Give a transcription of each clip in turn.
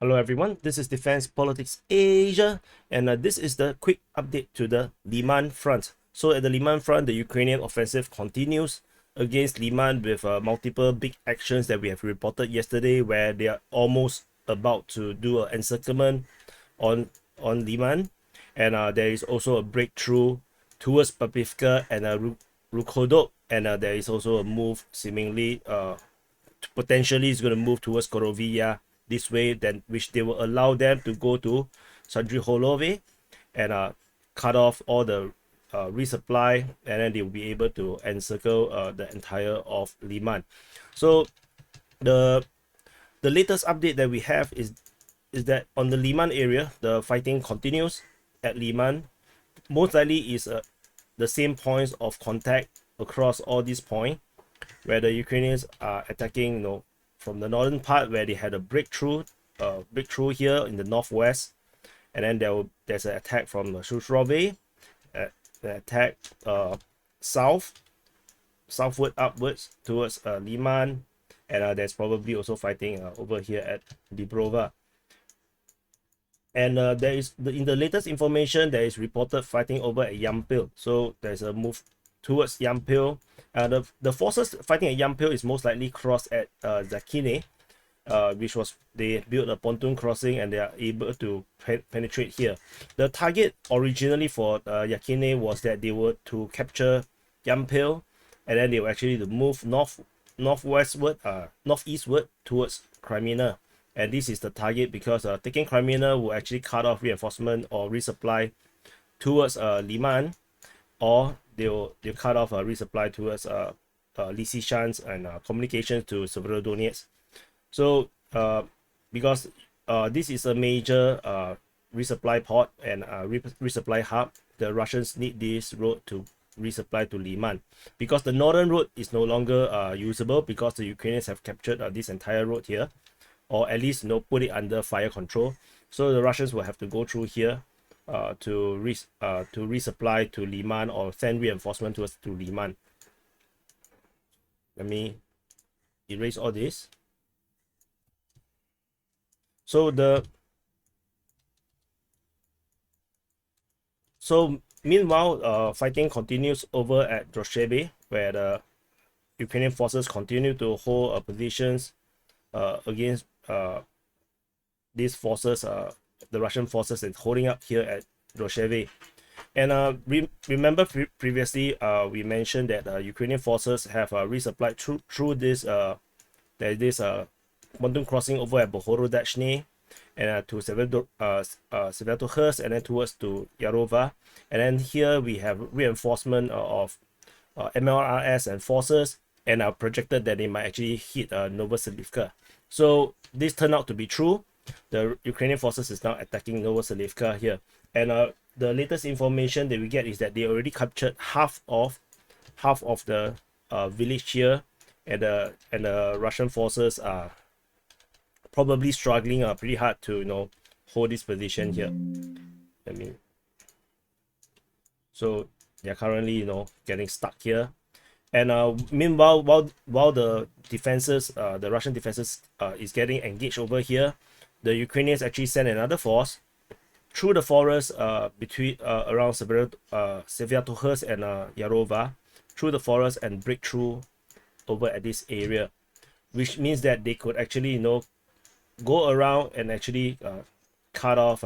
Hello everyone, this is Defense Politics Asia, and this is the quick update to the Lyman Front. So at the Lyman Front, the Ukrainian offensive continues against Lyman with multiple big actions that we have reported yesterday, where they are almost about to do an encirclement on Lyman, and there is also a breakthrough towards Karpivka and Rukodok, and there is also a move seemingly potentially is going to move towards Korovii Iar this way, then which they will allow them to go to Sandriholove and cut off all the resupply, and then they will be able to encircle the entire of Lyman. So the latest update that we have is that on the Lyman area, the fighting continues at Lyman. Most likely is the same points of contact across all these points, where the Ukrainians are attacking, from the northern part where they had a breakthrough here in the northwest, and then there's an attack from the Lozove, an attack southward upwards towards Lyman, and there's probably also fighting over here at Dibrova. And there is in the latest information, there is reported fighting over at Yampil. So there's a move towards Yampil. The forces fighting at Yampil is most likely crossed at Zakine, which was they built a pontoon crossing and they are able to penetrate here. The target originally for Yakine was that they were to capture Yampil, and then they were actually to move northeastward towards Crimea. And this is the target because taking Crimea will actually cut off reinforcement or resupply towards Lyman, or they'll cut off a resupply towards Lysychansk and communications to Severodonetsk. So because this is a major resupply port and resupply hub, the Russians need this road to resupply to Lyman, because the northern road is no longer usable because the Ukrainians have captured this entire road here, or at least put it under fire control. So the Russians will have to go through here to resupply to Lyman or send reinforcement to Lyman. Let me erase all this. So meanwhile, fighting continues over at Droshebe, where the Ukrainian forces continue to hold positions against these forces, the Russian forces is holding up here at Droshebe. And remember previously we mentioned that Ukrainian forces have resupplied through this there's this pontoon crossing over at Bohorodachny and to Sevatohurst, and then towards to Yarova. And then here we have reinforcement of MLRS and forces, and are projected that they might actually hit Novoselivka. So this turned out to be true. The Ukrainian forces is now attacking Novoselivka here, and the latest information that we get is that they already captured half of the village here, and the Russian forces are probably struggling pretty hard to hold this position here. So they're currently getting stuck here. And meanwhile, while the defenses, the Russian defenses is getting engaged over here, the Ukrainians actually send another force through the forest between around Sevatohurst and Yarova, through the forest, and break through over at this area, which means that they could actually go around and actually cut off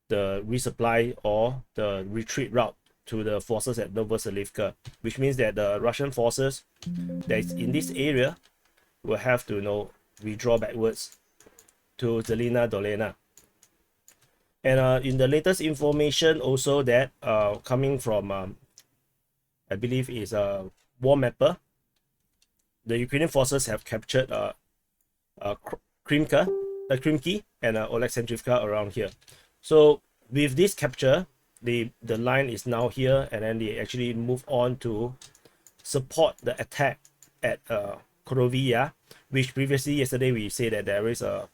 the resupply or the retreat route to the forces at Novoselivka, which means that the Russian forces that is in this area will have to withdraw backwards to Zelina Dolena. And in the latest information also that coming from I believe is a War Mapper, the Ukrainian forces have captured Krymky and Oleksandrivka around here. So with this capture, the line is now here, and then they actually move on to support the attack at Korovii Iar, which previously yesterday we said that there is a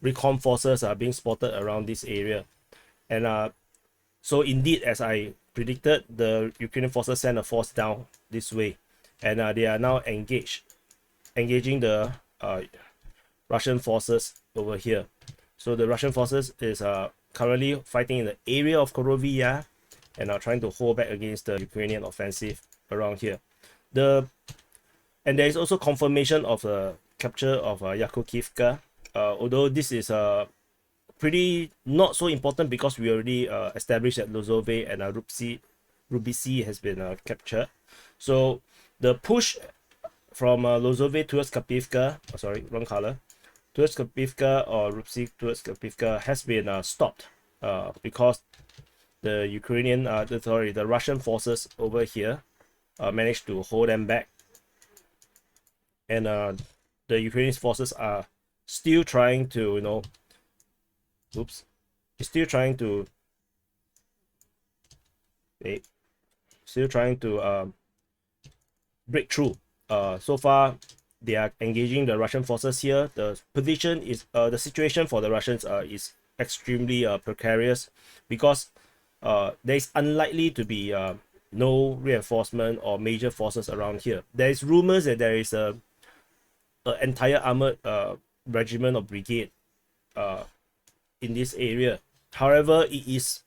Recon forces are being spotted around this area. And so indeed, as I predicted, the Ukrainian forces sent a force down this way, and they are now engaging the Russian forces over here. So the Russian forces is currently fighting in the area of Korovii Iar and are trying to hold back against the Ukrainian offensive around here. And there is also confirmation of the capture of Yakukivka, although this is pretty not so important because we already established that Lozove and Rubici has been captured. So the push from Lozove towards Karpivka, sorry, wrong color, towards Karpivka or Rubici towards Karpivka has been stopped because the the Russian forces over here managed to hold them back, and the Ukrainian forces are still trying to, still trying to break through. So far, they are engaging the Russian forces here. The position is the situation for the Russians is extremely precarious because there is unlikely to be no reinforcement or major forces around here. There is rumors that there is a entire armored regiment or brigade in this area. However, it is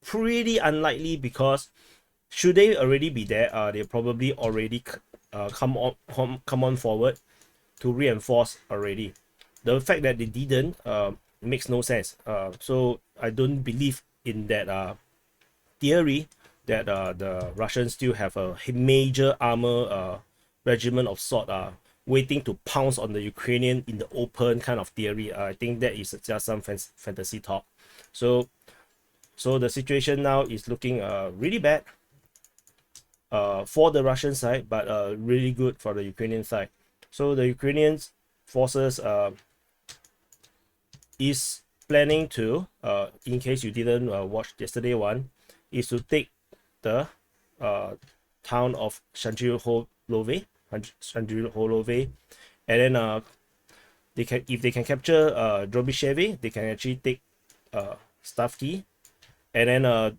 pretty unlikely because should they already be there, they probably already come on forward to reinforce already. The fact that they didn't makes no sense. So I don't believe in that theory that the Russians still have a major armor regiment of sort waiting to pounce on the Ukrainian in the open kind of theory. I think that is just some fantasy talk. So the situation now is looking really bad for the Russian side, but really good for the Ukrainian side. So the Ukrainian forces is planning to, in case you didn't watch yesterday one, is to take the town of Shandriholove, and then they can, if they can capture Drobishevy, they can actually take Stavki, and then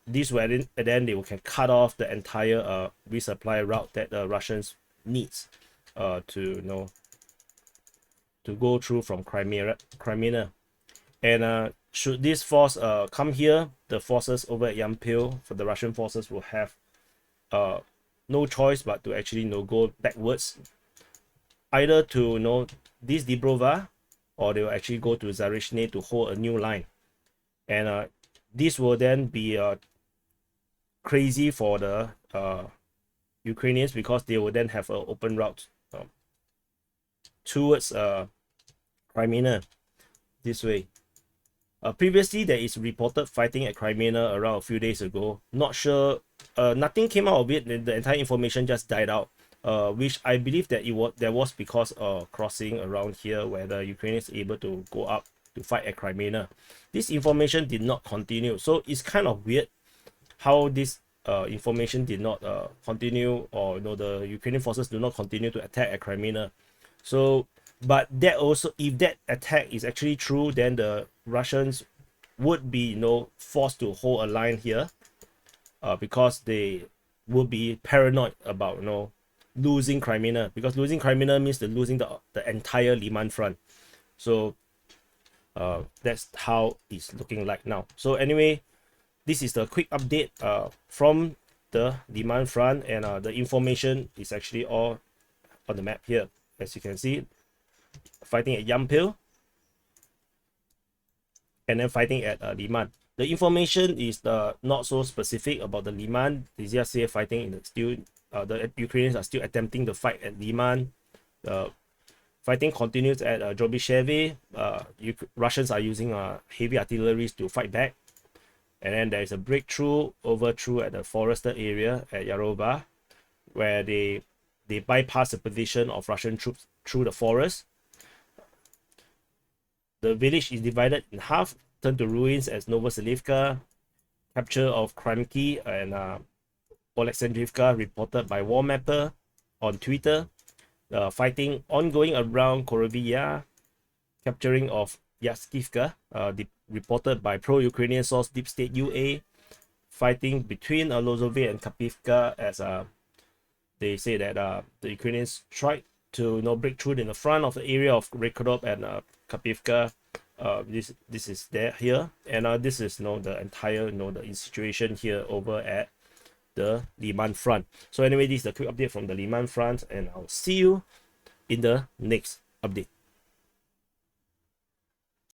this way, and then they can cut off the entire resupply route that the Russians needs to go through from Crimea. And should this force come here, the forces over at Yampil, for the Russian forces, will have no choice but to actually go backwards, either to this Dibrova, or they will actually go to Zarishne to hold a new line. And this will then be crazy for the Ukrainians because they will then have an open route towards Crimea this way. Previously, there is reported fighting at Crimea around a few days ago. Not sure, nothing came out of it. The entire information just died out, which I believe that there was because crossing around here where the Ukrainians able to go up to fight at Crimea. This information did not continue, so it's kind of weird how this information did not continue, or the Ukrainian forces do not continue to attack at Crimea. So, but that also, if that attack is actually true, then the Russians would be forced to hold a line here, because they would be paranoid about losing Crimea, because losing Crimea means losing the entire Lyman Front. So that's how it's looking like now. So anyway, this is the quick update from the Lyman Front, and the information is actually all on the map here. As you can see, fighting at Yampil, and then fighting at Lyman. The information is not so specific about the Lyman. They just say fighting in the Ukrainians are still attempting to fight at Lyman. Fighting continues at Drobishevy. Russians are using heavy artillery to fight back. And then there is a breakthrough through at the forested area at Yarova, where they bypass the position of Russian troops through the forest. The village is divided in half, turned to ruins as Novoselivka. Capture of Krymky and Oleksandrivka reported by War Mapper on Twitter. Fighting ongoing around Korovii Iar. Capturing of Yakukivka, reported by pro-Ukrainian source Deep State UA. Fighting between Lozove and Karpivka, as they say that the Ukrainians tried to break through in the front of the area of Recon and Karpivka. This is there here, and this is the entire the situation here over at the Lyman Front. So anyway, this is a quick update from the Lyman Front, and I'll see you in the next update.